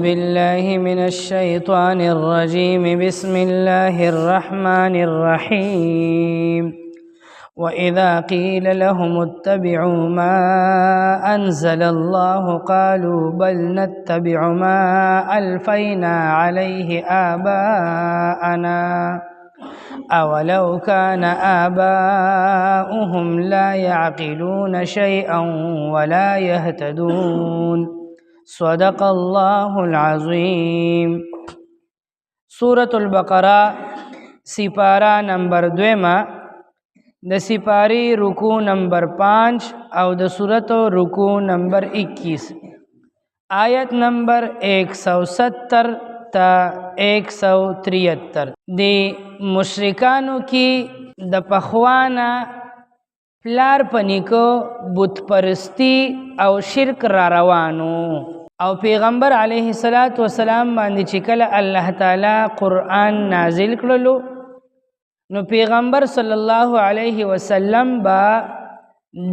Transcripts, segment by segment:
بالله من الشيطان الرجيم بسم الله الرحمن الرحيم وإذا قيل لهم اتبعوا ما أنزل الله قالوا بل نتبع ما ألفينا عليه آباءنا أولو كان آباؤهم لا يعقلون شيئا ولا يهتدون صدق الله العظیم. سورة البقرہ سپارہ نمبر 2 د سپاری رکو نمبر 5 او د سورت رکو نمبر 21 آیت نمبر 170 تا 173 دی مشرکانو کی د پخوانا پلار پنیکو بت پرستی او شرک را روانو او پیغمبر علیه الصلاۃ والسلام باندې چې کله الله تعالی قرآن نازل کړلو نو پیغمبر صلی الله علیه وسلم با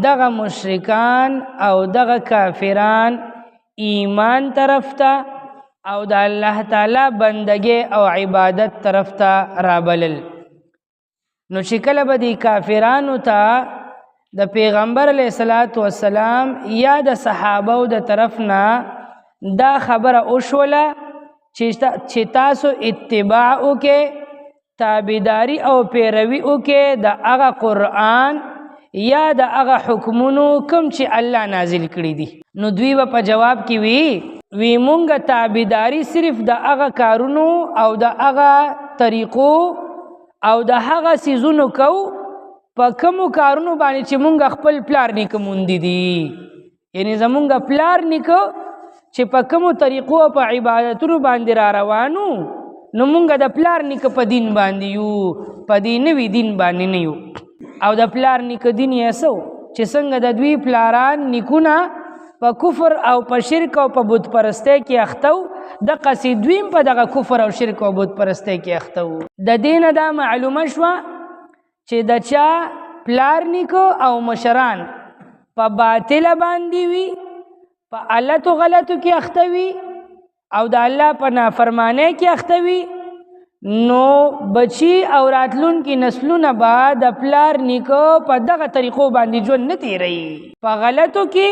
دغه مشرکان او دغه کافران ایمان طرف ته او د الله تعالی بندګي او عبادت طرف ته رابلل. نو چې کله به د کافرانو ته د پیغمبر علیه الصلاۃ والسلام یا د صحابه او د طرف نه دا خبره وشوله چې تاسو اتباع وکړئ، تابعداري او پیروي وکړئ د هغه قرآن یا د هغه حکمونو کوم چې الله نازل کړي دي. نو دوی به په جواب کې وی مونږ تابعداري صرف د هغه کارونو او د هغه طریقو او د هغه سیزونو کو په کومو کارونو باندې چې مونږ خپل پلار نیکه موندي دي، یعنی زمونږ پلار نیکه چې په کومو طریقو او په عبادتونو باندې را روانو نو مونږ د پلار نیکه په دین باندې یو، په دې نوي دین باندې نه یو. او د پلار نیکه دین یې سو چې څنګه د دوی پلاران نیکونه په کفر او په شرک او په بت پرستی کې اخته و، دغه دویم په دغه کفر او شرک او بت پرستی کې اخته و. د دې نه دا معلومه شوه چې د چا پلار نیکه او مشران په باطله باندې وي، په علتو غلطو کې اخته وي او د الله په نافرمانی کې اخته وي، نو بچی او راتلونکي نسلونه به د پلار نیکه په دغه طریقو باندې ژوند نه تیروي، په غلطو کې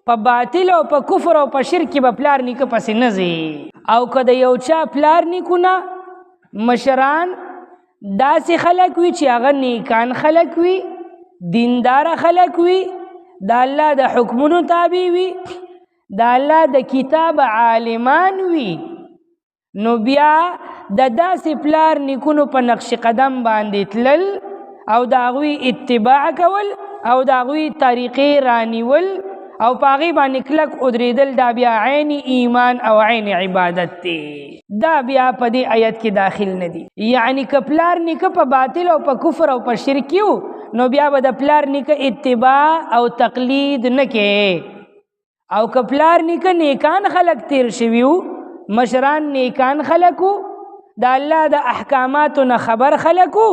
په باطل او په کفر او په شرک کې به پلار نیکه پسې نه ځي. او که د یو چا پلار نیکونه مشران داسې خلک وي چې هغه نیکان خلک وي، دینداره خلک وي، د الله د حکمونو تابع وي، د الله د کتاب عالمان وي، نو بیا د داسې پلار نیکونو په نقش قدم باندې تلل او د هغوی اتباع کول او د هغوی طریقې رانیول او په هغې باندې کلک ودرېدل، دا بیا عین ایمان او عین عبادت دی. دا بیا په دې آیت کې داخل نه دي. یعنی که پلار نیکه په باطل او په کفر او په شرک یو نو بیا به د پلار نیکه اتباع او تقلید نه کې. او که پلار نیکه نیکان خلق تیر شویو، مشران نیکان خلقو، د الله د احکاماتو نه خبر خلقو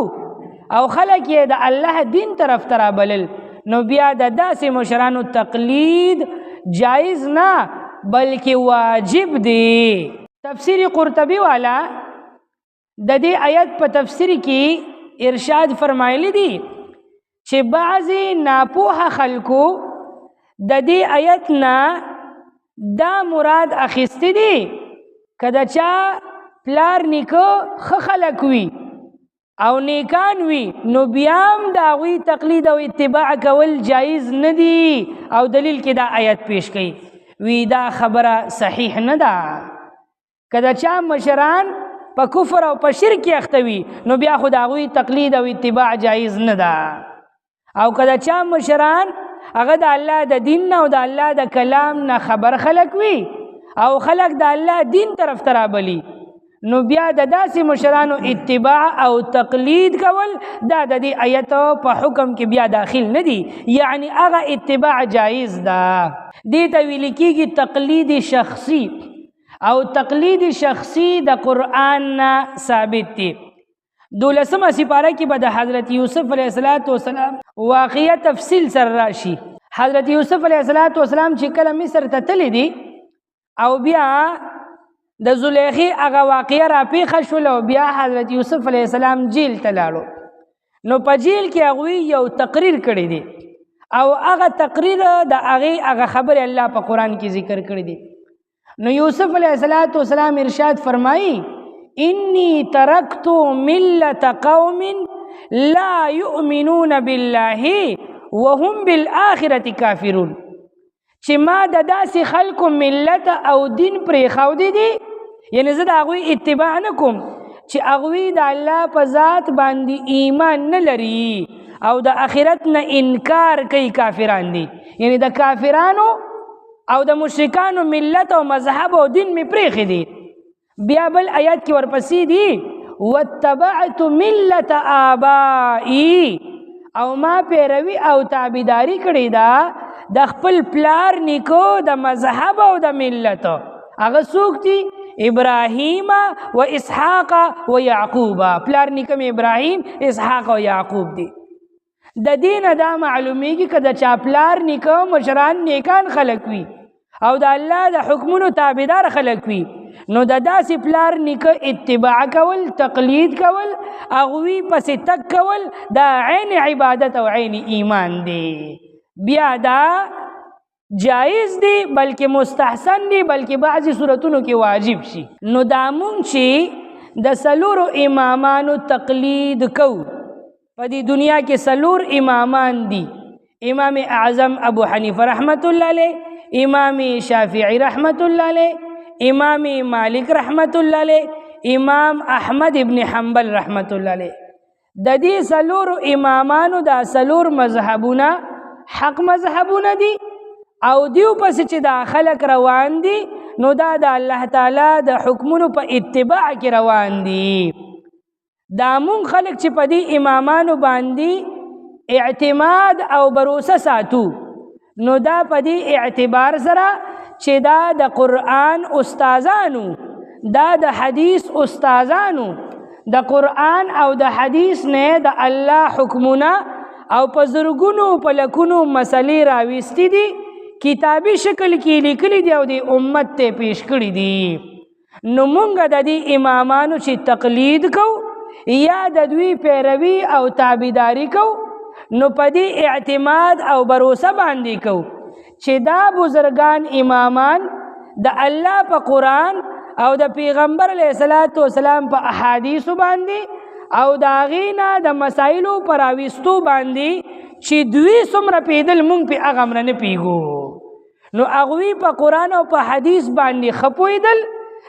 او خلق یې د الله دین طرف ته رابلل، نو بیا د داسې مشرانو تقلید جایز نه بلکې واجب دی. تفسیر قرطبی والا د دې آیت په تفسیر کې ارشاد فرمایلی دی چې بعضی ناپوهه خلکو د دې آیت نه دا مراد اخیستی دی که د چا پلار نیکه ښه خلک وي او نیکان وي نو بیا هم د هغوی تقلید او اتباع کول جایز نه دي. او دلیل کې دا آیت پیش کوي، وی دا خبره صحیح نه ده. که د چا مشران په کفر او په شرک کې اخته وي نو بیا خو د هغوی تقلید او اتباع جایز نه ده. او که د چا مشران هغه د الله د دین نه او د الله د کلام نه خبر خلق وي او خلق د الله دین طرف ته رابلي، نو بیا د داسې مشرانو اتباع او تقلید کول دا د دې آیت په حکم کې بیا داخل نه دي، یعنی هغه اتباع جایز ده. دې ته ویل کېږي تقلید شخصي، او تقلید شخصي د قرآن نه ثابت دی. 12مه سپاره کې به د حضرت یوسف علیه السلام واقعه تفصیل سره راشي. حضرت یوسف علیه السلام چې کله مصر ته تللی دی او بیا د زلیخی هغه واقعه را پیښه شوله او بیا حضرت یوسف علیه السلام جیل ته لاړو. نو په جیل کې هغوی یو تقریر کړی دی او هغه تقریر د هغه خبرې الله په قرآن کې ذکر کړی دی. نو یوسف علیه السلام ارشاد فرمایي انی ترکت ملت قوم لا یؤمنون بالله وهم بالآخرة کافرون، چې ما د داسې خلکو ملت او دین پرېښودی دی، یعنی زه د هغوی اتباع نه کوم چې هغوی د الله په ذات باندې ایمان نه لري او د آخرت نه انکار کوي، کافران دي. یعنی د کافرانو او د مشرکانو ملت او مذهب او دین مې پرېښی دی. بیا بل آیات کې ورپسې دی واتبعت ملت آبائی، او ما پیروي او تابعداري کړې ده د خپل پلار نیکو د مذهب او د ملت. هغه څوک دي؟ ابراهیم و اسحاق و یعقوب. پلار نیکم ابراهیم، اسحاق او یعقوب دي. د دین دا معلومیږي که د چا پلار نیکه مشران نیکان خلک وي او د الله د حکمونو تابعدار خلک وي، نو د داسې پلار نیکه اتباع کول، تقلید کول، هغوی پسې تک کول دا عین عبادت او عین ایمان دی. بیا دا جایز دی بلکې مستحسن دی، بلکې بعضی صورتونو کې واجب شي. نو دا مونږ چې د څلورو امامانو تقلید کو، په دې دنیا کې څلور امامان دي: امام اعظم ابو حنیفه رحمت الله علیه، امام شافعی رحمت الله علیه، امام مالک رحمت الله علیه، امام احمد ابن حنبل رحمت الله علیه. د دې څلورو امامانو دا څلور مذهبونه حق مذهبونه دي او دیو پس چې دا خلق روان دي نو دا د الله تعالی د حکمونو په اتباع کې روان دي. دا مون خلق چې په دې امامانو باندې اعتماد او بروسه ساتو، نو دا په دې اعتبار سره چې دا د قرآن استادانو، دا د حدیث استادانو، د قرآن او د حدیث نه د الله حکمونه او په زرګونو په لکونو مسلې راوستي دي، کتابي شکل کې لیکلي دي او د امت ته پیش کړي دي. نو مونږ د دې امامانو چې تقلید کو یا د دوی پیروي او تابعداري کو، نو په دې اعتماد او بروسه باندې کو چې دا بزرگان امامان د الله په قرآن او د پیغمبر علیه السلام په احادیثو باندې او د هغې نه د مسایلو په راویستو باندې چې دوی څومره پیدل مونږ پې هغه مره نه پیږو، نو هغوی په قرآن او په حدیث باندې ښه پوهېدل،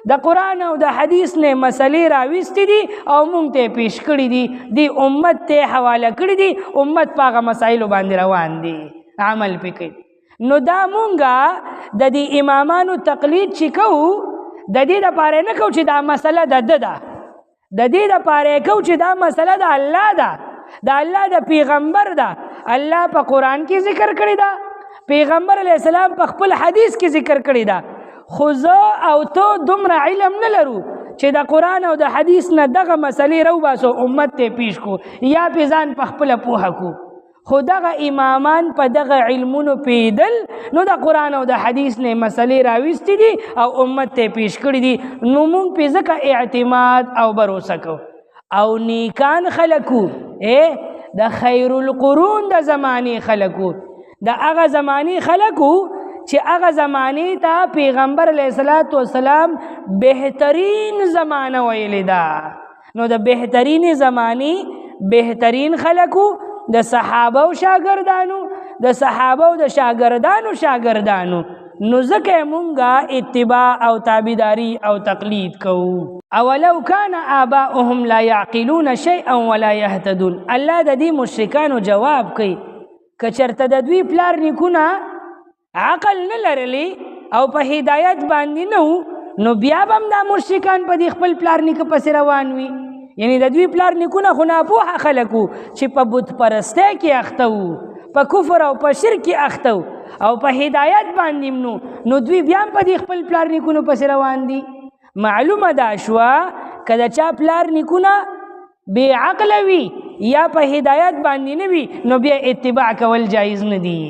د قرآن او د حدیث نه مسلې راویستې دي او مونږ ته پیش کړي دي، دی امت ته حواله کړي دي، امت په هغه مسایلو باندې روان دي، عمل پې کوي. نو دا مونږه د دې امامانو تقلید چې کوو د دې دپاره نه کوو چې دا مسله د ده ده، د دې دپاره کوو چې دا مسله د الله ده، د الله د پیغمبر ده. الله په قرآن کې ذکر کړې ده، پیغمبر علیه السلام په خپل حدیث کې ذکر کړې ده، خو زه او ته دومره علم نه لرو چې د قرآن او د حدیث نه دغه مسلې راوباسو امت ته پیش کو یا پې ځان په خپله پوهه کو. خو دغه امامان په دغه علمونو پیدل، نو د قرآن او د حدیث نه مسلې راویستې دي او امت ته پیش کړي دي، نو مونږ پې ځکه اعتماد او بروسه کو. او نیکان خلکو د خیر القرون د زمانې خلکو، د هغه زمانې خلکو چې هغه زمانې ته پیغمبر علیه السلام بهترین زمانه ویلې ده، نو د بهترین زمانې بهترین خلکو د صحابه او شاگردانو، د صحابه او د شاگردانو، نو ځکه مونږه اتباع او تابعداري او تقلید کوو. اولو کان آباؤهم لا یعقلون شیئا ولا یهتدون. الله د دې مشرکانو جواب کوي که چېرته د دوی پلار نیکونه عقل نه لرلی او په هدایت باندې نه وو، نو بیا به هم دا مشرکان په دې خپل پلار نیکه پسې روان وي. یعنی د دوی پلار نیکونه خو ناپوهه خلک وو چې په بت پرستۍ کې اخته وو، په کفر او په شرک کې اخته وو او په هدایت باندې نو دوی بیا هم په دې خپل پلار نیکونو پسې روان دي. معلومه دا شوه که د چا پلار نیکونه بې عقله وي یا په هدایت باندې نه وي، نو بیا اتباع کول جایز نه دي.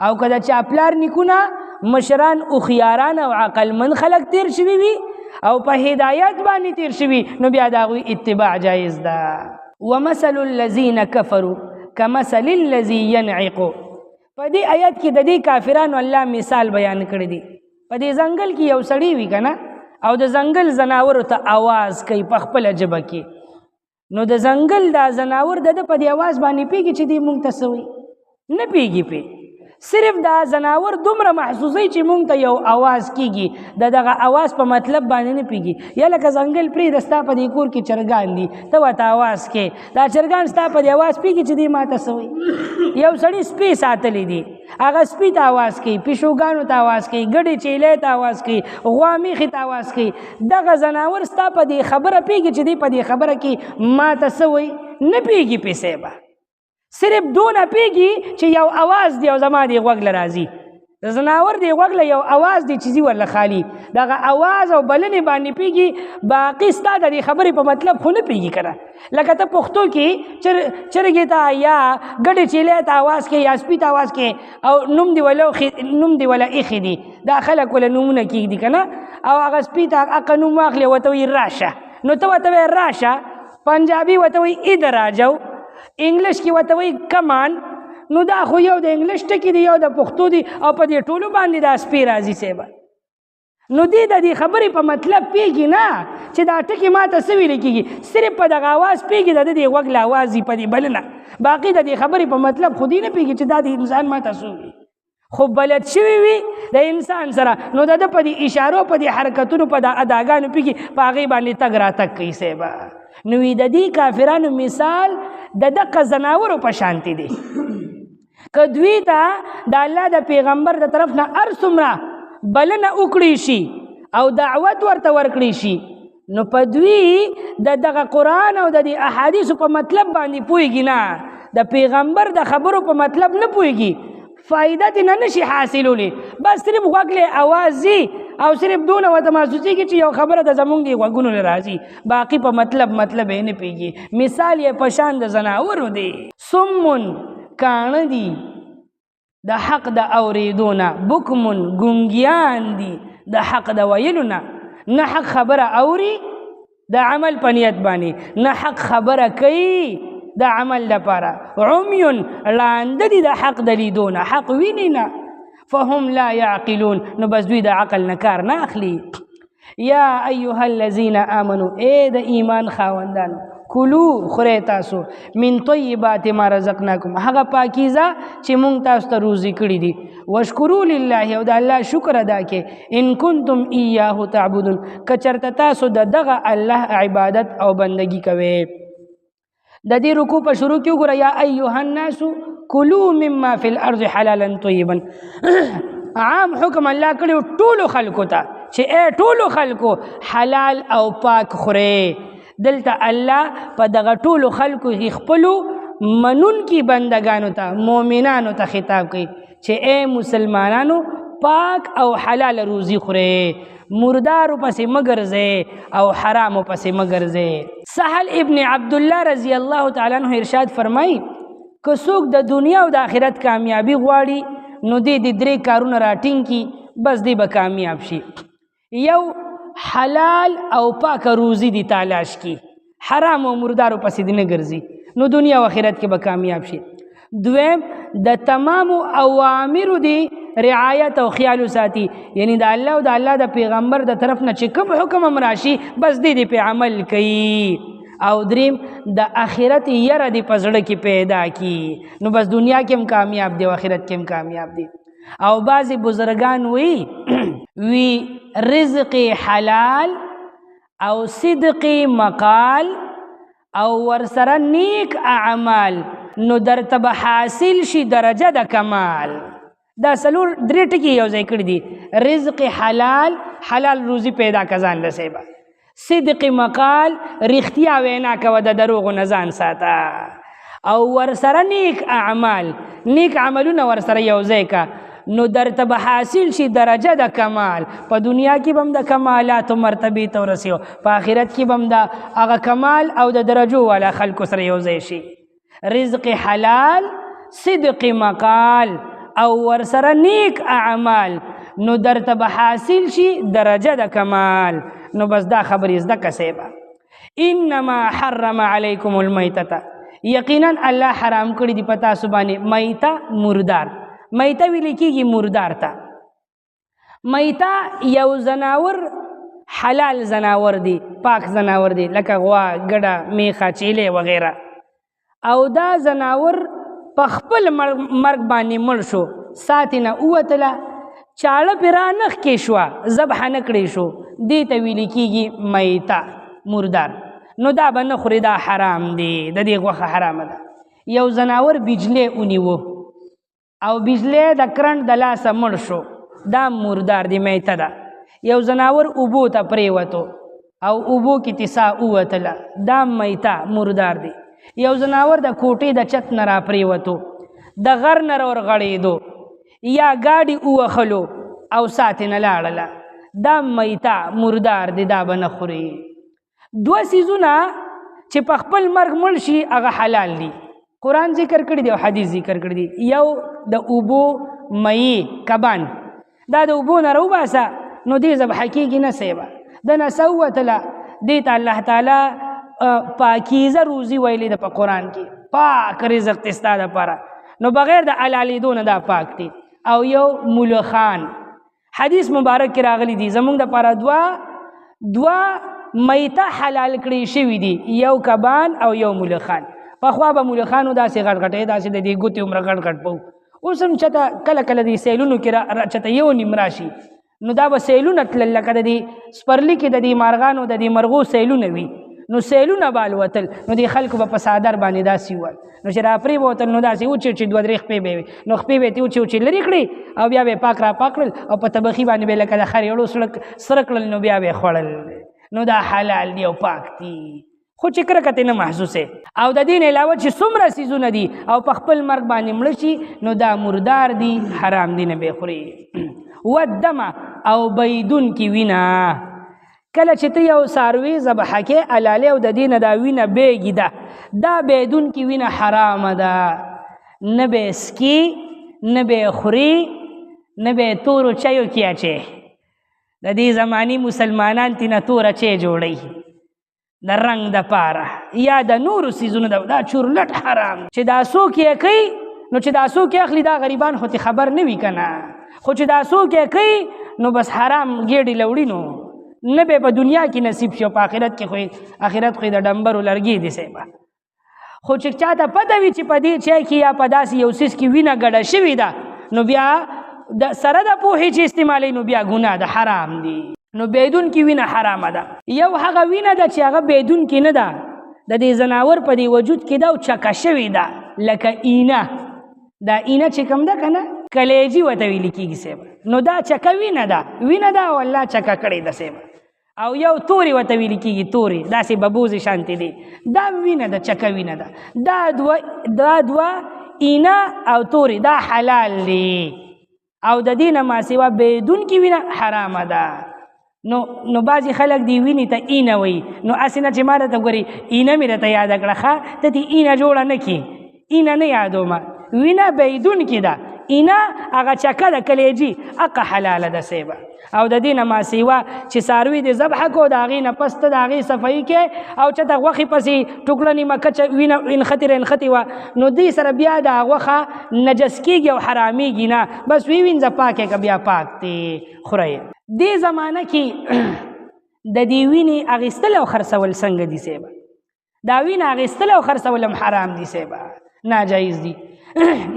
او که د چا پلار نیکونه مشران هوښیاران او عقلمند خلک تیر شوي وي او په هدایت باندې تیر شوي نو بیا د هغوی اتباع جایز ده. ومثل الذین کفروا کمثل الذی ینعق. په دې آیت کې د دې کافرانو الله مثال بیان کړی دی. په دې ځنګل کې یو سړی وي که نه او د ځنګل زناورو ته آواز کوي په خپله ژبه کې، نو د ځنګل دا زناور د ده په دې آواز باندې پوهېږي چې دې مونږ ته څه وایي؟ نه پوهېږي پې. صرف دا زناور دومره محسوسوي چې مونږ ته یو آواز کېږي، د دغه آواز په مطلب باندې نه پوهېږي. یا لکه ځنګل پرېږده ستا په دې کور کې چرګان دي، ته ورته آواز کې، دا چرګان ستا په دې آواز پوهېږي چې دې ما ته څه وایي. یو سړي سپی ساتلی دي، هغه سپي ته آواز کوي، پیشوګانو ته آواز کوي، ګډې چیلۍ ته آواز کوي، غوا میخې ته آواز کوي. دغه زناور ستا په دې خبره پوهېږي چې دې په دې خبره کې ما ته څه وایي؟ نه پوهېږي پې صیبه. صرف دونه پوهېږي چې یو آواز دی او زما دې غوږ له راځي. د زناور دې غوږ له یو آواز دی چې ځي ورله خالي، دغه آواز او بلنې باندې پوهېږي، باقي ستا د دې خبرې په مطلب خو نه پوهېږي که نه. لکه ته پښتو کې چرګې ته یا ګډې چیلۍ ته آواز کې یا سپي ته آواز کې او نوم دې وله ایښي دي، دا خلک وله نومونه کېږدي که نه، او هغه سپي ته هغه نوم واخلې ورته وایي راشه، نو ته ورته وایې راشه، پنجابي ورته وایي ادھر راجو، انګلیش کې ورته وایي کمان. نو دا خو یو د انګلیش ټکي دی یو د پښتو دی او په دې ټولو باندې دا سپي راځي صیبه. نو دې د دې خبرې په مطلب پوهېږي نه چې دا ټکي ما ته څه ویلې کېږي، صرف په دغه آواز پوهېږي، د ده دې غوږ له آواز وي په دې بلنه، باقي د دې خبرې په مطلب خو دې نه پوهېږي چې دا د انسان ما ته څه وي. خو بلد شوي وي د انسان سره، نو د ده په دې اشارو په دې حرکتونو په د اداګانو پوهېږي، په هغې باندې تګ راتګ کوي صیبه. نو د دې کافرانو مثال د دغه زناورو په شانتې دی. که دوی ته د الله د پیغمبر د طرف نه هر څومره بلنه وکړی شي او دعوت ورته ورکړی شي، نو په دوی د دغه قرآن او د دې احادیثو په مطلب باندې پوهېږي نه، د پیغمبر د خبرو په مطلب نه پوهېږي، فایده ترې نه نشي حاصلولی. بس صرف غوږ له آواز ځي او صرف دونه ورته محسوسېږي چې یو خبره د زمونږ د غوږونو له راځي، باقي په مطلب یې نه پوهېږي. مثال یې په شان د زناورو دی. سمون کاڼه دي د حق د اورېدو نه، بکمون ګونګیان دي د حق د ویلو نه، نه حق خبره اوري د عمل په نیت باندې، نه حق خبره کوي د عمل دپاره، عمیون ړانده دي د حق د لیدو نه، حق ویني نه. فهم لا يعقلون، نو بس دوی د عقل نه کار نه اخلي. یا ایها الذین آمنو، ای د ایمان خاوندان، کلو خورئ تاسو من طیبات ما رزقناکم، هغه پاکیزه چې مونږ تاسو ته روزي کړي دي، واشکروا لله، او د الله شکر ادا کې، ان کنتم ایاه تعبدون، که چېرته تاسو د دغه الله عبادت او بندگی کوئ. د دې رکوع په شروع کې وګوره، یا ایها الناس کلوا مما فی الارض حلالا طیبا. عام حکم الله کړی ټولو خلکو ته چې ای ټولو خلکو حلال او پاک خورئ. دلته الله په دغه ټولو خلکو کې خپلو منونکي بندګانو ته، مؤمنانو ته خطاب کوي چې ای مسلمانانو پاک او حلال روزي خورئ، مردارو پسې مه ګرځئ او حرامو پسې مه ګرځئ. سهل ابن عبدالله رضی الله تعالی عنہ ارشاد فرمایي، که څوک د دنیا او د آخرت کامیابي غواړي نو دې د 3 کارونه راټینګ کړي، بس دې به کامیاب شي. یو حلال او پاک روزي دی تلاش کی، حرام او مردارو پسې دی نه ګرځي، نو دنیا او آخرت کې به کامیاب شي. دویم د تمام اوامرو دی رعایت او خیال ساتي، یعنی د الله او د الله د پیغمبر د طرف نه چې کوم حکم راشي بس دې په عمل کوي. او دریم د آخرت یره دی په زړه کې پیدا کی، نو بس دنیا کې هم کامیاب دی او آخرت کې هم کامیاب دی. او بعضی بزرگان وی رزق حلال او صدق مقال او ورسره نیک اعمال، نو درته به حاصل شي درجه د کمال. دا څلور 3 ټکي یو ځای کړي دي، رزق حلال، حلال روزي پیدا کزان لسیبه، صدق مقال، رښتیا وینا کوه د دروغو نه ځان ساته، او ورسره نیک اعمال، نیک عملونه ورسره یو ځای کا، نو درته به حاصل شي درجه د کمال. په دنیا کې به هم د کمالاتو مرتبې ته ورسیو، په آخرت کې به هم د هغه کمال او د درجو والا خلکو سره یو ځای شي. رزق حلال، صدق مقال او ورسره نیک اعمال، نو درته به حاصل شي درجه د کمال. نو بس دا خبرې زده که صیبه انما حرم علیکم المیتة یقینا الله حرام کړي دي په تاسو باندې میته مردار میته ویل کېږي مردار ته میته یو زناور حلال زناور دی پاک زناور دی لکه غوا ګډه میخه چیلې وغیره او دا زناور په خپل مرګ باندې مړ شو ساتې نه ووتله چاړه پرې رانخ کې شوه ذبح نه کړې شو دې ته ویل کېږي میته مردار نو دا به نه خورې دا حرام دی د دې غوښه حرامه ده یو زناور بجلی ونیوه او بجلی د کرنټ د لاسه مړ شو دا مردار دی میته ده یو زناور اوبو ته پرېوتو او اوبو کې تسا ووتله دا میته مردار دی یو زناور د کوټې د چت نه را پرېوتو د غر نه ورغړېدو یا ګاډي ووهلو او ساتې نه لاړله دا میته مردار دی دا به نه خوري دوه څیزونه چې په خپل مرګ مړ شي هغه حلال دي قرآن ذکر کړي دی او حدیث ذکر کړي دي یو د اوبو مئی کبان دا د اوبو نه راوباسه نو دې ذبح کېږي نه صیبه د نه څه ووتله دې ته الله تعالی پاکیزه روزي ویلې ده په قرآن کې پاک رزق دی ستا دپاره نو بغیر د حلالېدو نه دا پاک دی او یو ملخان حدیث مبارک کې راغلی دي زمونږ دپاره دوه میته حلال کړی شوي دي یو کبان او یو ملخان پخوا به ملخانو داسې غټ غټې داسې د دې ګوتې عمره غټ غټ به اوس هم چېته کله کله دې سیلونو کې چېته یو نیم راشي نو دا به سیلونه تلل لکه د دې سپرلي کې د دې مارغانو د دې مرغو سیلونه وي نو سیلونه به الوتل نو دې خلکو به په څادر باندې داسې وویل نو چې را پرې به وتل نو داسې وچې دوه درې خپې به وي نو خپې به یې وچې لرې کړې او بیا به یې پاک را پاک کړل او په طبخي باندې به لکه د خریړو سره کړل نو بیا به یې خوړل نو دا حلال دی او پاک دی خو چې کرکتې نه محسوسې او د دې نه علاوه چې څومره څیزونه دي او په خپل مرګ باندې مړه شي نو دا مردار دي حرام دي نه به خوري ودم او بيدونکې وینه کله چې ته یو څاروي ذبحه کې حلالې او د دې نه دا وینه بیږي ده دا بيدونکې وینه حرامه ده نه به سکي نه به خوري نه به تورو چایو کې اچي د دې زماني مسلمانان تینا تور اچي جوړي د رنګ د پاره یا د نورو څیزونو دا چورلټ حرام چې دا څوک یې کوي نو چې دا څوک یې اخلي دا غریبان خو ته خبر نه وي که نه خو چې دا څوک یې کوي نو بس حرام ګېډې لوړي نو نه به په دنیا کې نصیب شي او په آخرت کې خو د ډمبرو لرګي دي صیبه خو چې چاته پته وي چې په دې چای کې یا په داسې یو څیز کې وینه ګډه شوې ده نو بیا سره د پوهې چې استعمالوي نو بیا ګناه ده حرام دي نو بیدون کې وینه حرامه ده یو هغه وینه ده چې هغه بیدون کې نه ده د دې زناور په دې وجود کې ده او چکه شوې ده لکه اینه دا اینه چې کوم ده که نه کلیجي ورته ویل کېږي صیبه نو دا چکه وینه ده او الله چکه کړې ده صیبه او یو تورې ورته ویل کېږي تورې داسې ببوزې شانتې دي دا وینه ده چکه وینه ده دا دوه اینه او تورې دا حلال دي او د دې نه ماسوا بیدونکې وینه حرامه ده نو بعضې خلک دی وینې ته اینه وایي نو هسې نه چې ما راته ګورې اینه مې راته یاده کړه ښه ته دې اینه جوړه نه کړي اینه نه یادومه وینه بیدونکې ده اینه هغه چکه ده کلیجي هغه حلاله ده صیبه او د دې نه ماسیوا چې څاروي دې ذبحه کو د هغې نه پس ته د هغې صفایي کې او چېته غوښې پسې ټوکړه نیمه کچه وینه انختې وه نو دې سره بیا د غوښه نجس کېږي او حرامېږي نه بس وینځه پاکې که بیا پاک دی خورئ دې زمانه کې د دې وینې اخیستل او خرڅول څنګه دي صیبه دا وینه اخیستل او خرڅول هم حرام دي صیبه ناجایز دي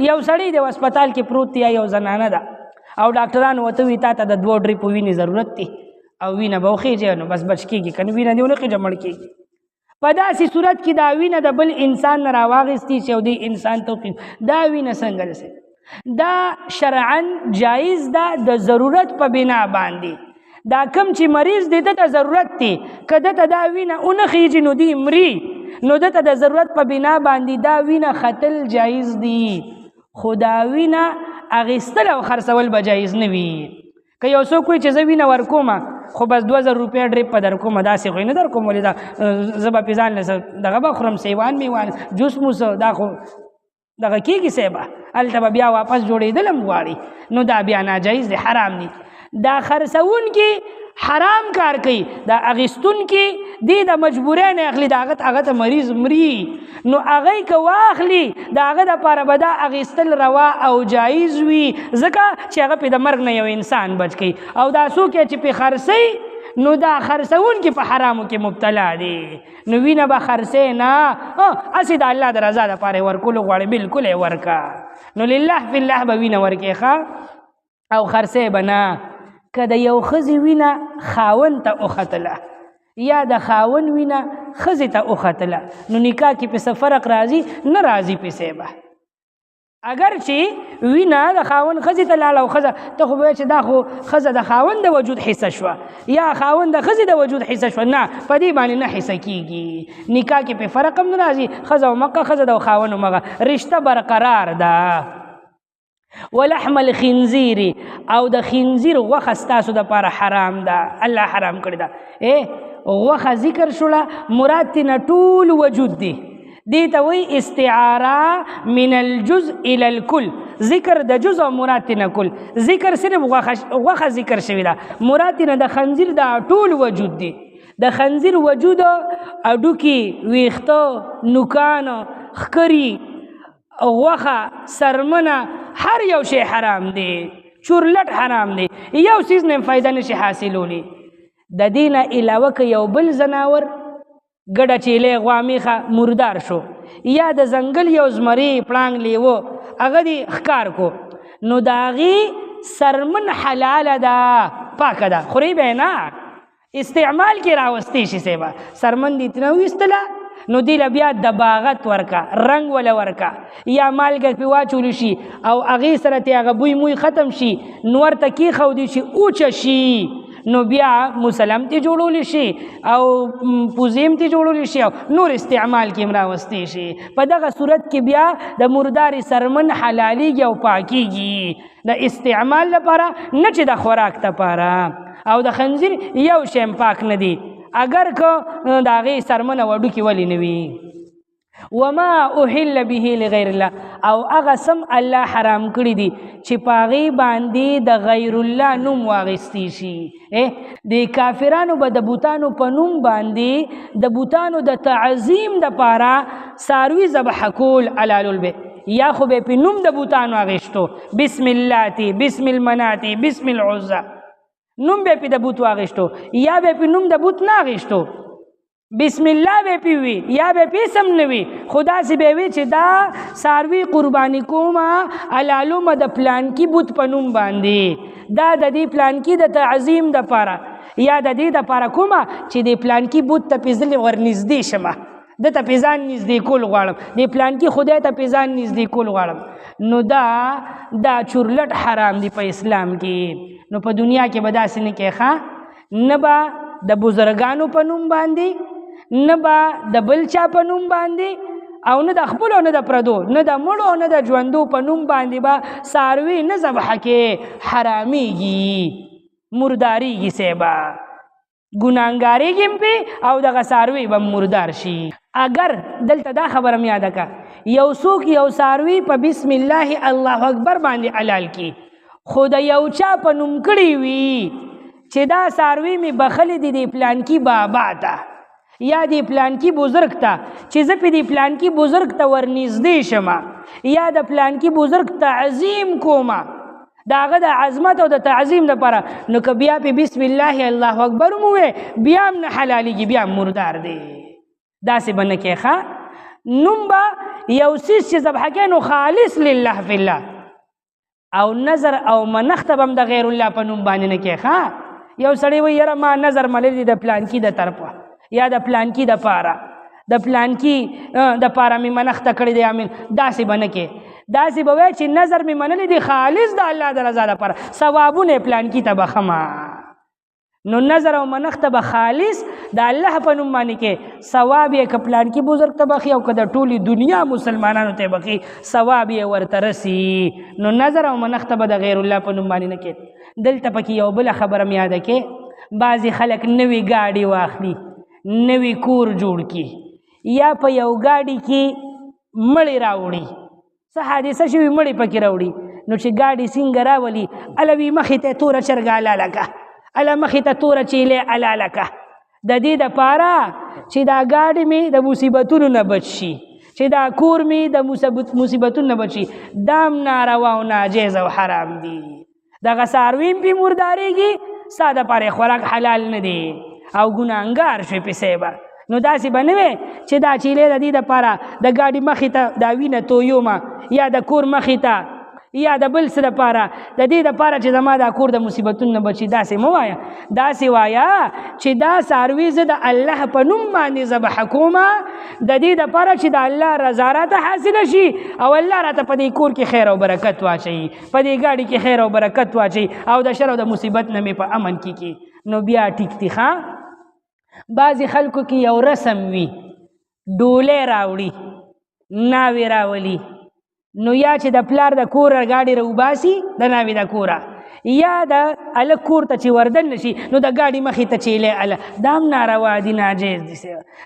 یو سړی د هسپتال کې پروت دی یا یو زنانه ده او ډاکټرانو ورته وایي تا ته د 2 ډریپو وینې ضرورت دی او وینه به وخېږي نو بس بچ کېږي که نه وینه دې ونه خېږه مړ کېږي په داسې صورت کې دا وینه د بل انسان نه راواخېستې چې او دې انسان توقیف دا وینه څنګه ده دا شرعا جایز ده د ضرورت په بنا باندې دا کم چې مریض دی دته ضرورت دی که دته دا وینه ونه خېږي نو دی مري نو دته د ضرورت په بنا باندې دا وینه ختل جایز دی خو دا وینه اخیستل او خرڅول به جایز نه وي که یو څوک وایي چې زه وینه ورکومه خو بس 2000 روپۍ ډریپ په درکومه داسې خو یې نه درکوم ولې دا زه به پې ځان له دغه به خورم سیوان میوان جوس موس دا خو دغه کېږي صیبه هلته به بیا واپس جوړېدل هم غواړي نو دا بیا ناجایز دی حرام دی دا خرڅونکي حرام کار کوي دا اغیستون کې دی د مجبورۍ نه اخلي د هغه ته مریض مري نو هغه که واخلي د هغه دپاره به دا اغیستل روا او جایز وي ځکه چې هغه پې د مرګ نه یو انسان بچ کوي او دا څوک چې پې خرڅوي نو دا خرڅونکي په حرامو کې مبتلا دی نو وینه به خرڅې نه هسې د الله د رضا دپاره یې ورکولو غواړي بالکل یې ورکه نو لله فی الله به وینه ورکې ښه او خرڅې به نه که د یو ښځې وینه خاوند ته وختله یا د خاوند وینه ښځې ته وختله نو نکاح کې پې څه فرق راځي نه راځي پسې به اگر چې وینه د خاوند ښځې ته لاړه او ښځه ته خو به چې دا خو ښځه د خاوند د وجود حصه شوه یا خاوند د ښځې د وجود حصه شوه نه په دې باندې نه حصه کېږي نکاح کې پې فرق هم نه راځي ښځه او مکه ښځه د خاوند او مغه رشته برقرار ده ولحم الخنزیر او د خنزیر غوښه ستاسو دپاره حرام ده الله حرام کړې ده غوښه ذکر شوله مراد تېنه ټول وجود دی دې ته وایي استعاره من الجزء الى الکل ذکر د جز او مراد تېنه کل ذکر صرف غوښه ذکر شوې ده مراد تېنه د خنزیر دا ټول وجود دی د خنزیر وجود هډوکي ویښته نوکان ښکري غوښه سرمنه هر یو شی حرام دی چورلټ حرام دی یو څیز نه فایده نشي حاصلولی د دې نه علاوه که یو بل ځناور ګډه چیلې غوا میخه مردار شو یا د ځنګل یو زمري پړانګ لیوه هغه دې ښکار کو نو د هغې سرمن حلاله ده پاکه ده خوري به نه استعمال کې راوستی شي سیبه سرمن دې ترې وویستله نو دی له بیا دباغت ورکه رنګ وله ورکه یا مالګه پې واچولی شي او هغې سره تې هغه بوی موی ختم شي نور ته کېښودی شي اوچه شي نو بیا مسلم تې جوړولی شي او پوزې هم تې جوړولی شي او نور استعمال کې هم راوستی شي په دغه صورت کې بیا د مردارې سرمن حلالیږي او پاکیږي د استعمال لپاره نه چې د خوراک دپاره او د خنزیر یو شی هم پاک نه دی اگر که د هغې سرمنه وډوکي ولې نه وي وما احل به لغیر الله او هغه سم الله حرام کړي دي چې په هغې باندې د غیر الله نوم واخیستی شي د کافرانو به د بوتانو په نوم باندې د بوتانو د تعظیم دپاره څاروي ذبحه کول حلال البیع یا خو به یې په نوم د بوتانو اخیستو بسم اللاتي بسم المناتي بسم العزا نوم به پې د بوت واخیستو یا به پې نوم د بوت نه اخیستو بسم الله به پې وي یا به پې سم نه وي خو داسې به وي چې دا څاروي قرباني کومه حلالومه د پلانکي بوت په نوم باندې دا د دې پلانکي د تعظیم دپاره یا د دې دپاره کومه چې د پلانکي بوت ته پې زه ورنږدې شمه ده ته پې ځان نږدې کول غواړم د پلانکي خدای ته پې ځان نږدې کول غواړم نو دا چورلټ حرام دی په اسلام کې نو په دنیا کې به داسې نه کې ښه نه به د بزرګانو په نوم باندې نه به د بل چا په نوم باندې او نه د خپلو نه د پردو نه د مړو نه د ژوندو په نوم باندې به څاروي نه ذبحه کې حرامېږي مردارېږي سیبه ګناهګارېږي هم پې او دغه څاروي به مردار شي اگر دلته دا خبره م یاده که یو څوک یو څاروي په بسم الله الله اکبر باندې حلال کی خو د یو چا په نوم کړي وي چې دا څاروي مې بخلې دي د پلانکي بابا ته یا د پلانکي بزرګ ته چې زه پې د پلانکي بزرګ ته ورنږدې شمه یا د پلانکي بزرګ تعظیم کومه د هغه د عظمت او د تعظیم دپاره نو که بیا پې بسم الله الله اکبر هم ووې بیا هم نه حلالېږي بیا هم مردار دی داسې به نه کې ښه نوم به یو څیز چې ذبحه کوې نو خالص لله فی الله او نظر او منښت به هم د غیر الله په نوم باندې نه کې ښه یو سړی وایي یاره ما نظر منلی دی د پلانکي د طرفه یا د پلانکي دپاره د پلانکي دپاره مې منښته کړې دی امین داسې به نه کې داسې به وایي چې نظر مې منلی دی خالص د الله د رضا دپاره ثوابونه یې پلانکي ته بخمه نو نظر او منښت به خالص د الله په نوم باندې کې ثواب یې که پلانکي بزرګ ته بخي او که د ټولې دنیا مسلمانانو ته بخي ثواب یې ورته رسي نو نظر او منښت به د غیر الله په نوم باندې نه کې دلته پکې یو بله خبره م یاده کې بعضې خلک نوې ګاډي واخلي نوې کور جوړ کړي یا په یو ګاډي کې مړې راوړي څه حادثه شوي مړې پکې راوړي نو چې ګاډي څنګه راولي هله وي مخې ته توره چرګه حلاله که اله مخې ته توره چیلې الاله که د دې دپاره چې دا ګاډي مې د مصیبتونو نه بچ شي، چې دا کور مې د مصیبتونو نه بچ شي، دام ناروا او ناجیز او حرام دي. دغه څاروي هم پې مردارېږي، ستا دپاره خوراک حلال نه دی او ګناهګار شوې پسې به. نو داسې به نه وې چې دا چیلې د دې دپاره د ګاډي مخې ته دا وینه تویومه یا د کور مخې ته یا د بل څه دپاره، د دې دپاره چې زما دا کور د مصیبتونو نه بچي. داسې مه وایه، داسې وایه چې دا څاروي زه د الله په نوم باندې ذبح کومه د دې دپاره چې د الله رضا راته حاصله شي او الله راته په دې کور کې خیر او برکت واچوي، په دې ګاډي کې خیر او برکت واچوي او د شر او د مصیبت نه مې په امن کې کړي. نو بیا ټیک دي ښه. بعضې خلکو کې یو رسم وي، ډولۍ راوړي، ناوې راولي، نو یا چې د پلار د کوره ګاډي راوباسي د ناوې د کوره، یا د هلک کور ته چې وردن نشي نو د ګاډي مخې ته چیلې اله، دا هم ناروا دي، ناجیز دي.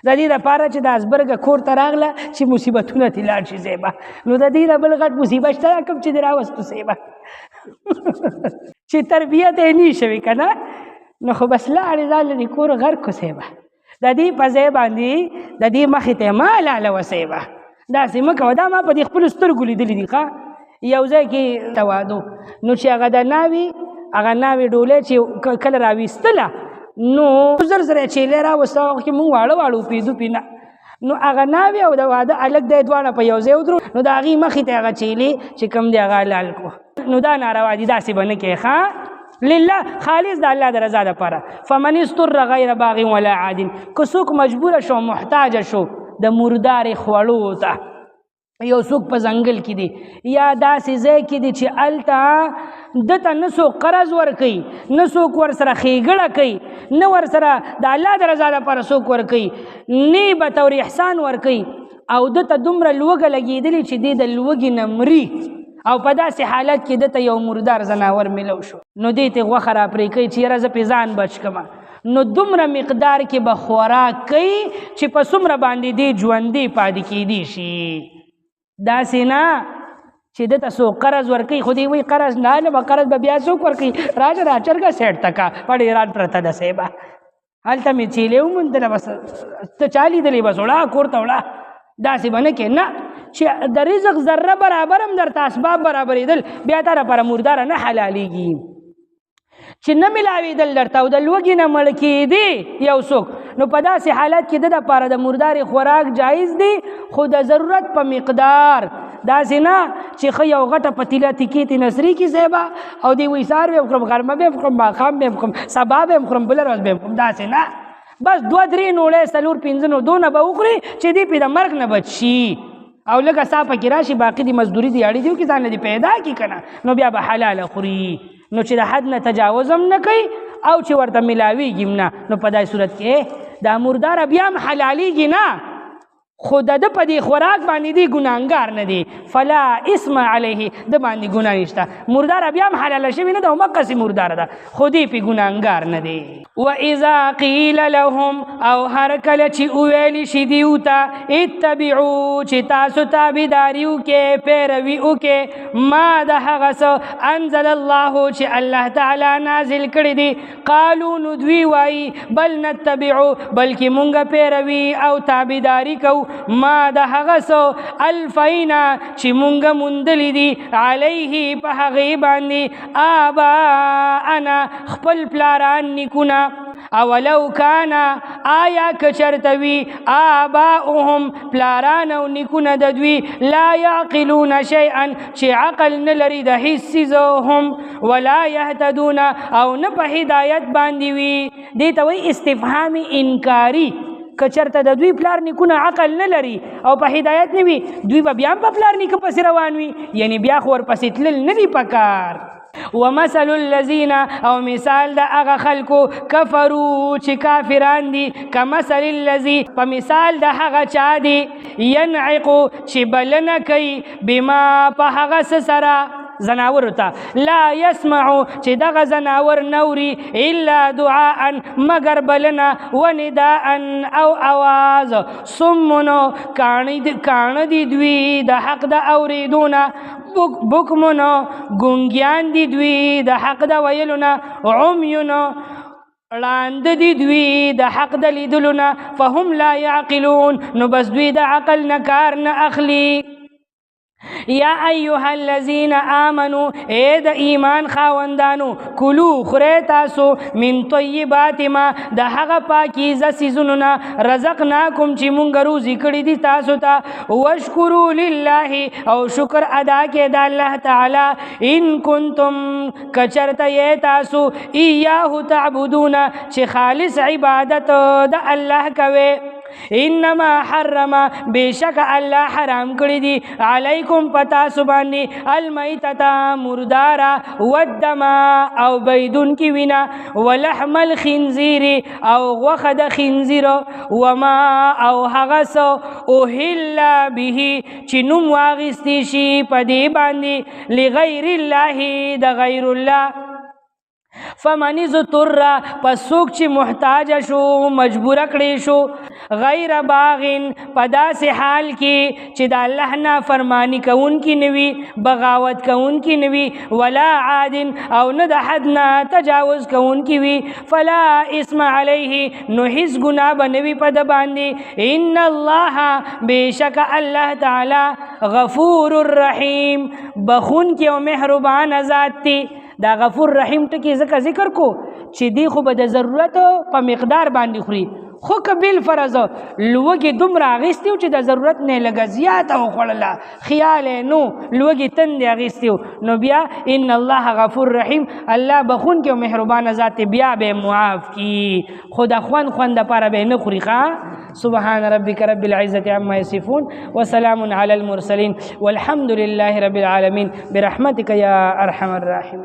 د دې دپاره چې د ازبرګه کور ته راغله چې مصیبتونه ترې لاړ شي زیبه، نو د دې نه بل غټ مصیبت شته کوم چې دې راوستو زیبه چې تربیت یې نه شوي که نه، نو خو بس لاړې ځان د کور غرق کړو زیبه، د دې په ځای باندې د دې مخې ته مه لاله وسیبه. داسې مه کوه. دا ما په دې خپلو سترګو لیدلي دي ښه. یو ځای کې توادو نو چې هغه د ناوې ډولۍ چې کله راویستله نو زر زر یې چیلې راوسته، هغه کې مونږ واړه واړه وپېدو پې نه، نو هغه ناوې او د واده هلک دی دواړه په یو ځای ودرو، نو د هغې مخې ته هغه چیلې چې کوم دی هغه حلال کړو. نو دا ناروا دي، داسې به نه کوې ښه. لله خالص د الله د رضا دپاره. فمن استر غیر باغ ولا عاد، که څوک مجبوره شو محتاجه شو د مردارې خوړو ته، یو څوک په ځنګل کې دی یا داسې ځای کې دی چې هلته دته نه څوک قرض ورکوي، نه څوک ورسره ښېګړه کوي، نه ورسره د الله د رضا دپاره څوک ورکوي، نه به طور احسان ورکوي، او دته دومره لوږه لګېدلې چې دی د لوږې نه مري، او په داسې حالت کې دته یو مردار زناور میلو شو، نو دې ته غوښه راپرې کوي چې یاره زه پې ځان بچ کړمه، نو دومره مقدار کې به خوراک کوي چې په څومره باندې دې ژوندی پاتې کېدی شي. داسې نه چې دته څوک قرض ورکوي، خو دې وایي قرض نه به قرض به بیا څوک ورکوي، راشه را چرګه سیټ ته کا په ډېران پرته ده صیبه، هلته مې چیلې وموندله، بس ته چا لیدلې بس وړه کور ته وړه. داسې به نه کې، نه چې د رزق ذره برابر هم درته اسباب برابرېدل بیا تا لپاره مرداره نه حلالېږي، چې نه ملاوېدل درته او د لوږې نه مړ کېدې یو څوک، نو په داسې حالت کې د دپاره د مردارې خوراک جایز دی، خو د ضرورت په مقدار. داسې نه چې ښه یو غټه پتیله تکې تې نسري کړي صاحبه او دې وایي سهار به یې خورم، غرمه به یې خورم، ماښام به یې خورم، سبا به یې خورم، بله ورځ به یې خورم. داسې نه، بس 2-3 نوړۍ 4-5 نو دونه به وخوري چې دې پې د مرګ نه بچ شي، او لږه سا پکې راشي، باقي د مزدوري د اړې دي وکړي ځان نه دې پیدا کړي که نه، نو بیا به حلاله خوري. نو چې د حد نه تجاوز هم نه کوي او چې ورته ملاویږي هم نه، نو په داسې صورت کې دا مرداره بیا هم حلالېږي نه، خو د ده په دې خوراک باندې دی ګناهګار نه دی، فلا اسم علیه، د باندې ګناه نشته. مرداره بیا هم حلاله شوې نه ده، همقسې مرداره ده، خو دی پې ګناهګار نه دی. واذا قیل لهم، او هر کله چې وویلی شي دیو ته اتبعو، چې تاسو تابعداري وکړئ، پیروي وکړئ، ما د هغه څه انزل الله چې الله تعالی نازل کړي دي، قالو نو دوی وایي بل نتبعو، بلکې مونږ پیروي او تابعداري کوو ما د هغه څه الفینا چې مونږ موندلی دي علیه په هغې باندې آباءنا خپل پلاران نیکونه. اولو کانا، آیا کچرته وي آباؤهم پلاران او نیکونه د دوی لا یعقلون شیئا چې عقل نه لري د هیڅ څیز هم، ولا یهتدون او نه په هدایت باندې وي. دې ته وایي استفهام انکاري، کچرته د دوی پلار نیکونه عقل نه لري او په هدایت نه وي، دوی به بیا هم په پلار نیکه پسې روان وي، یعنی بیا خو ورپسې تلل نه دي پکار. ومثل الذین، او مثال د هغه خلکو کفرو چې کافران دي، کمثل الذی، په مثال د هغه چا دي، ینعقو چې بلنه کوي، بما په هغه څه سره زناور ته، لا یسمعو چې دغه زناور نوري، الا دعاء مگر بلنه، و نداء او آواز، صمونو کاڼه دي دوی د حق د اوریدونه، بکمونو ګونګیان دي دوی د حق د ویلونه، عمیونو ړاند دي دوی د حق د لیدلو نه فهم لا یعقلون نو بس دوی د عقل نه کار نه اخلي. یا ایها الذین آمنو اے د ایمان خاوندانو کلو خورئ تاسو من طیبات ما د هغه پاکیزه څیزونو نه رزقناکم چې مونږ روزي کړي دي تاسو ته واشکروا لله او شکر ادا کړئ د الله تعالی ان کنتم کچرته یې تاسو ایاه تعبدون چې خالص عبادت د الله کوي. انما حرم بیشک الله حرام کړی دی علیکم پتا سبحانی المیتتا مردارا والدم او بیدون کی وینا ولحم الخنزیر او غوخه د خنزیر وما او هغس اوهل به چې نوم واغستی شي پدی باندې لغیر الله د غیر الله فمن اضطر پس څوک چې محتاج شو مجبور کړی شو غیر باغین په داسې حال کې چې د الله نه فرمانی کوونکی نوي بغاوت کوونکی نوي ولا عاد او نه د حد نه تجاوز کوونکی وي فلا اسم علیه نو هیڅ ګناه به نه وي په د باندې ان الله بېشکه الله تعالی غفور الرحیم بخونکی او مهربان ذات دی. دا غفور رحیم ټکی ځکه ذکر کو چې دی خو به د ضرورت په مقدار باندې خوري خو که بالفرض لوږې دومره اخیستي چې د ضرورت نه لږه زیاته وخوړله خیال یې نو لوږې تندې اخیستي نو بیا ان الله غفور رحیم الله بخونکی او مهربانه ذات بیا به معاف کی خو د خوند دپاره به یې نه خوري ښه. سبحان ربک رب العزة عما یصفون وسلام علی المرسلین والحمد لله رب العالمین برحمتک یا ارحم الراحمین.